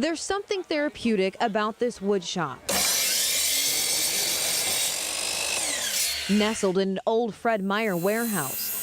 There's something therapeutic about this wood shop. Nestled in an old Fred Meyer warehouse.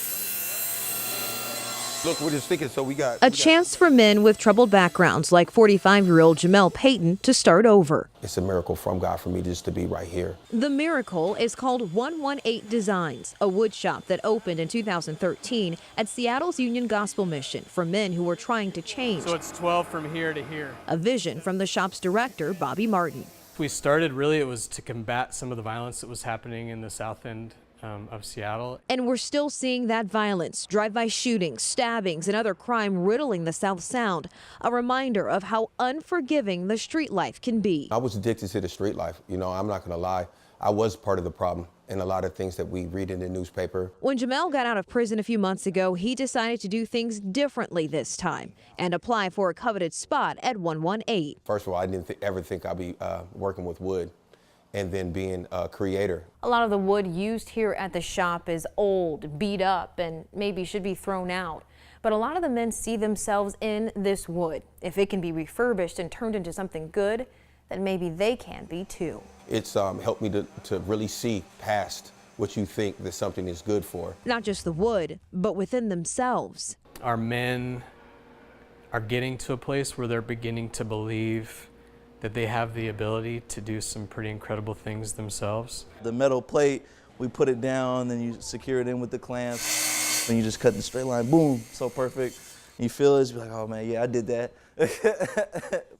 Look, we're just thinking, so we got A chance for men with troubled backgrounds like 45-year-old Jamel Payton to start over. It's a miracle from God for me just to be right here. The miracle is called 118 Designs, a wood shop that opened in 2013 at Seattle's Union Gospel Mission for men who were trying to change. So it's 12 from here to here. A vision from the shop's director, Bobby Martin. We started, really, it was to combat some of the violence that was happening in the south end of Seattle. And we're still seeing that violence, drive-by shootings, stabbings, and other crime riddling the South Sound. A reminder of how unforgiving the street life can be. I was addicted to the street life. You know, I'm not going to lie. I was part of the problem in a lot of things that we read in the newspaper. When Jamel got out of prison a few months ago, he decided to do things differently this time and apply for a coveted spot at 118. First of all, I didn't ever think I'd be working with wood and then being a creator. A lot of the wood used here at the shop is old, beat up, and maybe should be thrown out. But a lot of the men see themselves in this wood. If it can be refurbished and turned into something good, then maybe they can be too. It's helped me to really see past what you think that something is good for. Not just the wood, but within themselves. Our men are getting to a place where they're beginning to believe that they have the ability to do some pretty incredible things themselves. The metal plate, we put it down, then you secure it in with the clamps, then you just cut the straight line, boom, so perfect. You feel it, you're like, oh man, yeah, I did that.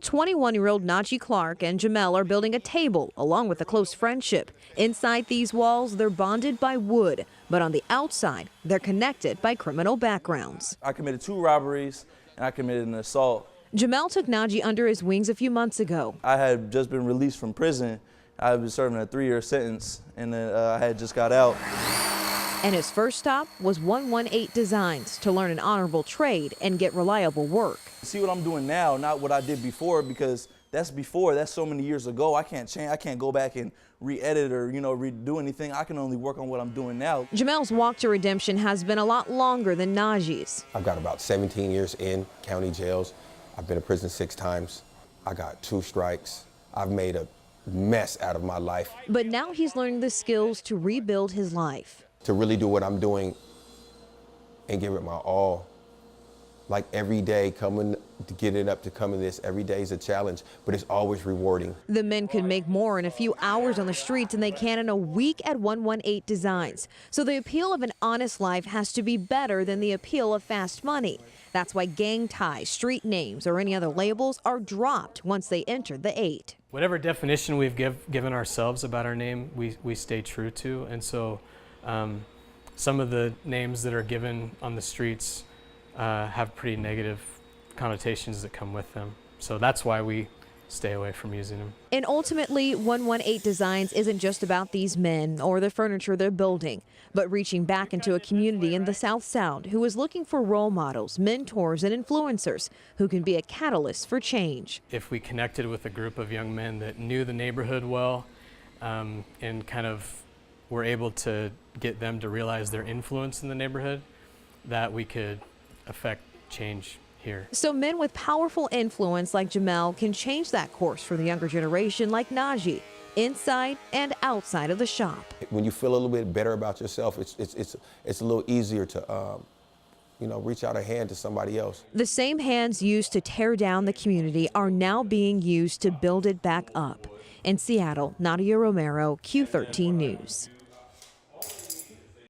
21-year-old Najee Clark and Jamel are building a table along with a close friendship. Inside these walls, they're bonded by wood, but on the outside, they're connected by criminal backgrounds. I committed 2 robberies and I committed an assault. Jamel took Najee under his wings a few months ago. I had just been released from prison. I had been serving a 3-year sentence, and then I had just got out. And his first stop was 118 Designs to learn an honorable trade and get reliable work. See what I'm doing now, not what I did before, because that's before, that's so many years ago. I can't change, I can't go back and re-edit or, redo anything. I can only work on what I'm doing now. Jamel's walk to redemption has been a lot longer than Najee's. I've got about 17 years in county jails. I've been to prison 6 times. I got 2 strikes. I've made a mess out of my life. But now he's learning the skills to rebuild his life. To really do what I'm doing and give it my all. Like every day coming to get it up to coming this, every day is a challenge, but it's always rewarding. The men could make more in a few hours on the streets than they can in a week at 118 Designs. So the appeal of an honest life has to be better than the appeal of fast money. That's why gang ties, street names, or any other labels are dropped once they enter the 8. Whatever definition we've given ourselves about our name, we stay true to. And so some of the names that are given on the streets have pretty negative connotations that come with them. So that's why we stay away from using them. And ultimately, 118 Designs isn't just about these men or the furniture they're building, but reaching back into a community in the South Sound who is looking for role models, mentors, and influencers who can be a catalyst for change. If we connected with a group of young men that knew the neighborhood well and kind of were able to get them to realize their influence in the neighborhood, that we could affect change here. So men with powerful influence like Jamel can change that course for the younger generation like Najee, inside and outside of the shop. When you feel a little bit better about yourself, it's a little easier to reach out a hand to somebody else. The same hands used to tear down the community are now being used to build it back up. In Seattle, Nadia Romero, Q13 News.